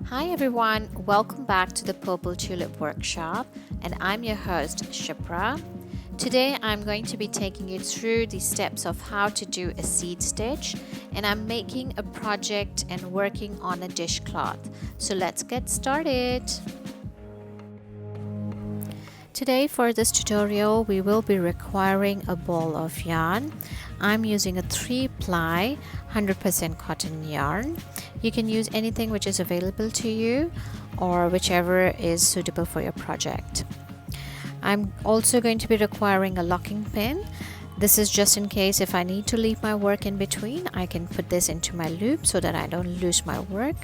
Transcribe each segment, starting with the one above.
Hi everyone, welcome back to the Purple Tulip Workshop, and I'm your host Shipra. Today I'm going to be taking you through the steps of how to do a seed stitch, and I'm making a project and working on a dishcloth. So let's get started. Today for this tutorial we will be requiring a ball of yarn. I'm using a 3-ply 100% cotton yarn. You can use anything which is available to you or whichever is suitable for your project. I'm also going to be requiring a locking pin. This is just in case if I need to leave my work in between, I can put this into my loop so that I don't lose my work.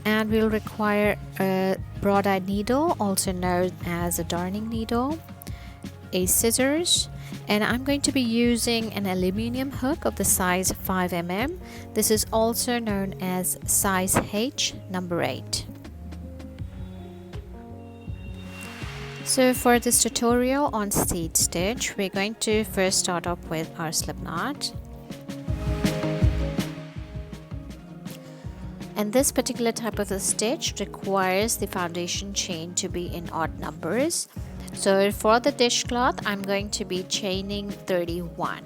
And we'll require a broad-eyed needle, also known as a darning needle, a scissors, and I'm going to be using an aluminium hook of the size 5 mm. This is also known as size H, number 8. So for this tutorial on seed stitch, we're going to first start off with our slip knot. And this particular type of a stitch requires the foundation chain to be in odd numbers. So for the dishcloth, I'm going to be chaining 31.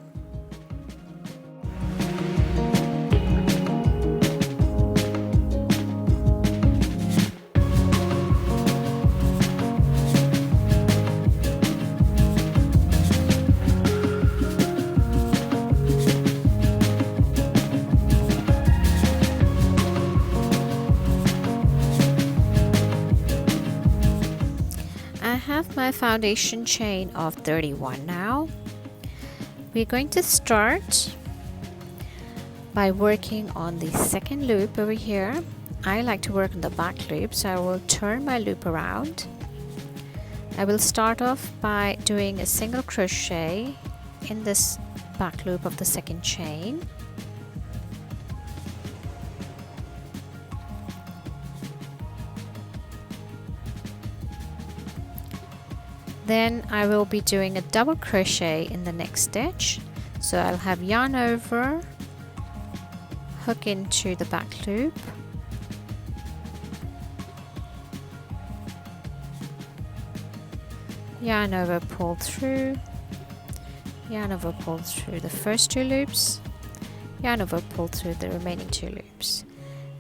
I have my foundation chain of 31 now. We're going to start by working on the second loop over here. I like to work on the back loop, so I will turn my loop around. I will start off by doing a single crochet in this back loop of the second chain. Then I will be doing a double crochet in the next stitch. So I'll have yarn over, hook into the back loop, yarn over, pull through, yarn over, pull through the first 2 loops, yarn over, pull through the remaining 2 loops.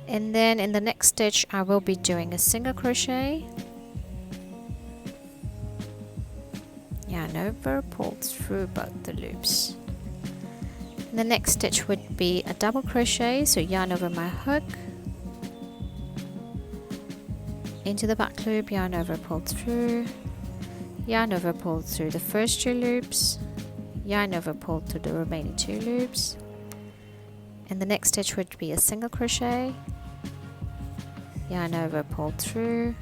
And then in the next stitch I will be doing a single crochet, yarn over, pull through both the loops. And the next stitch would be a double crochet, so yarn over my hook, into the back loop, yarn over, pull through, yarn over, pull through the first 2 loops, yarn over, pull through the remaining 2 loops. And the next stitch would be a single crochet, yarn over, pull through,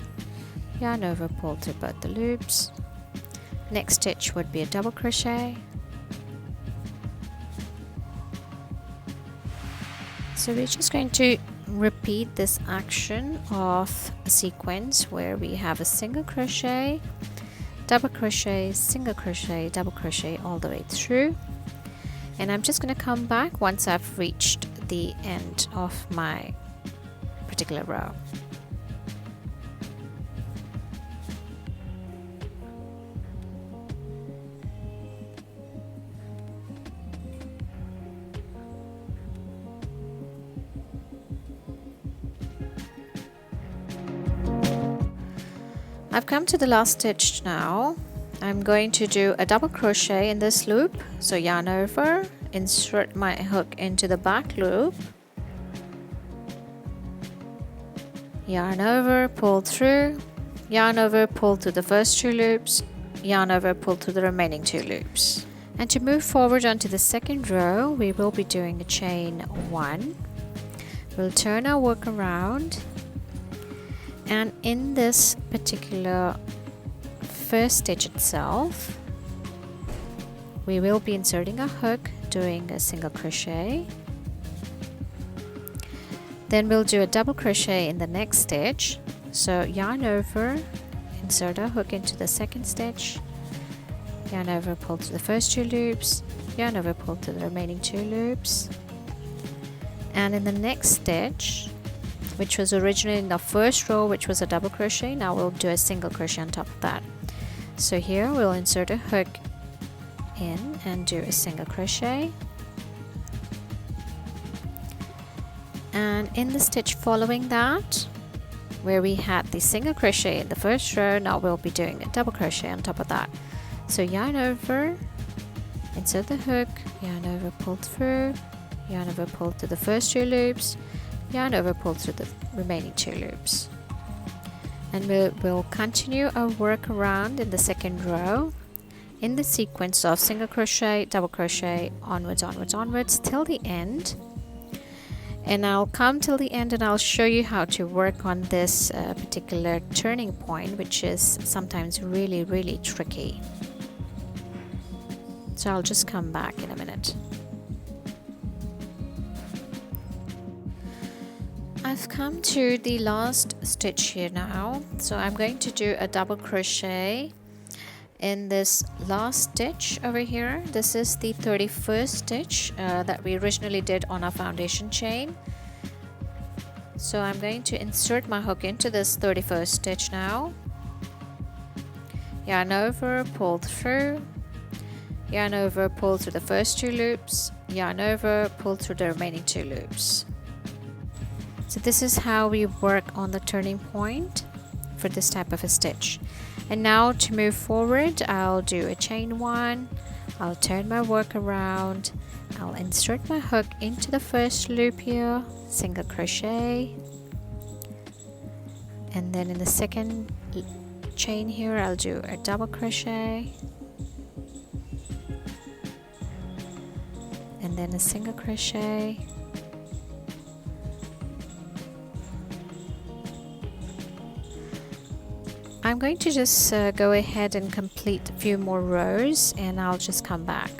yarn over, pull through both the loops. Next stitch would be a double crochet. So we're just going to repeat this action of a sequence where we have a single crochet, double crochet, single crochet, double crochet all the way through. And I'm just going to come back once I've reached the end of my particular row. I've come to the last stitch now. I'm going to do a double crochet in this loop, so yarn over, insert my hook into the back loop, yarn over, pull through, yarn over, pull through the first 2 loops, yarn over, pull through the remaining 2 loops. And to move forward onto the second row, we will be doing a chain 1. We'll turn our work around, and in this particular first stitch itself, we will be inserting a hook, doing a single crochet. Then we'll do a double crochet in the next stitch. So yarn over, insert our hook into the second stitch, yarn over, pull through the first 2 loops, yarn over, pull through the remaining 2 loops. And in the next stitch which was originally in the first row, which was a double crochet. Now we'll do a single crochet on top of that. So here we'll insert a hook in and do a single crochet, and in the stitch following that, where we had the single crochet in the first row, now we'll be doing a double crochet on top of that. So yarn over, insert the hook, yarn over, pull through, yarn over, pull through the first 2 loops, yarn over, pull through the remaining 2 loops, and we'll continue our work around in the second row in the sequence of single crochet, double crochet, onwards, onwards, onwards till the end. And I'll come till the end and I'll show you how to work on this particular turning point, which is sometimes really, really tricky. So I'll just come back in a minute. I've come to the last stitch here now, so I'm going to do a double crochet in this last stitch over here. This is the 31st stitch that we originally did on our foundation chain. So I'm going to insert my hook into this 31st stitch now, yarn over, pull through, yarn over, pull through the first 2 loops, yarn over, pull through the remaining 2 loops. So this is how we work on the turning point for this type of a stitch. And now to move forward, I'll do a chain 1, I'll turn my work around, I'll insert my hook into the first loop here, single crochet, and then in the second chain here I'll do a double crochet, and then a single crochet, I'm going to just go ahead and complete a few more rows and I'll just come back.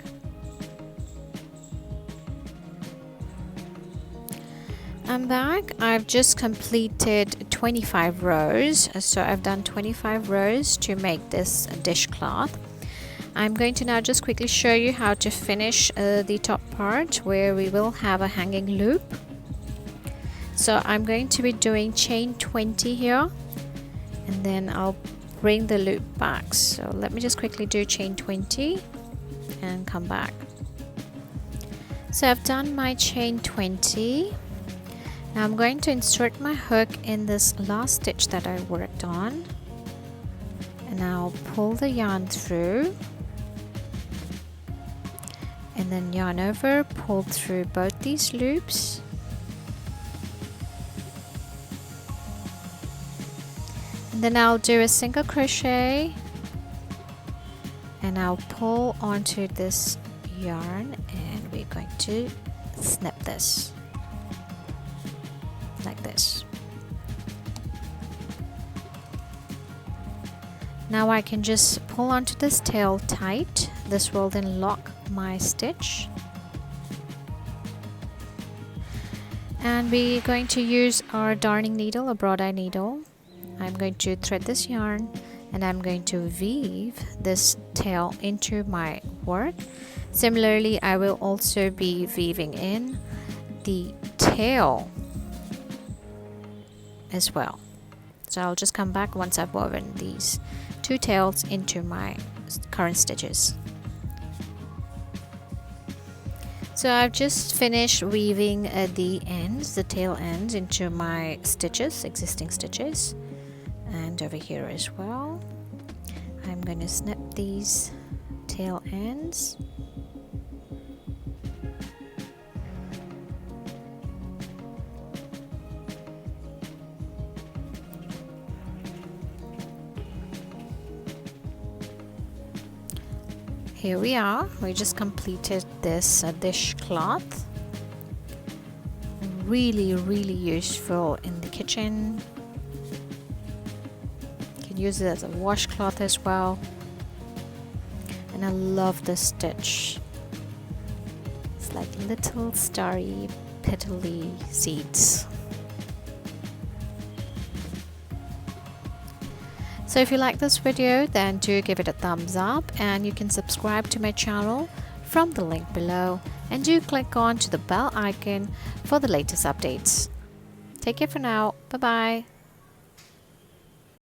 I'm back. I've just completed 25 rows, so I've done 25 rows to make this dishcloth. I'm going to now just quickly show you how to finish the top part where we will have a hanging loop. So I'm going to be doing chain 20 here, and then I'll bring the loop back. So let me just quickly do chain 20 and come back. So I've done my chain 20. Now I'm going to insert my hook in this last stitch that I worked on, and I'll pull the yarn through, and then yarn over, pull through both these loops, and then I'll do a single crochet and I'll pull onto this yarn, and we're going to snip this like this. Now I can just pull onto this tail tight. This will then lock my stitch, and we're going to use our darning needle, a broad eye needle. I'm going to thread this yarn and I'm going to weave this tail into my work. Similarly, I will also be weaving in the tail as well. So I'll just come back once I've woven these 2 tails into my current stitches. So I've just finished weaving the ends, the tail ends, into my stitches, existing stitches, and over here as well. I'm going to snip these tail ends. Here we are. We just completed this dishcloth. Really, really useful in the kitchen. You can use it as a washcloth as well. And I love this stitch. It's like little starry, petally seeds. So if you like this video, then do give it a thumbs up, and you can subscribe to my channel from the link below, and do click on to the bell icon for the latest updates. Take care for now. Bye bye.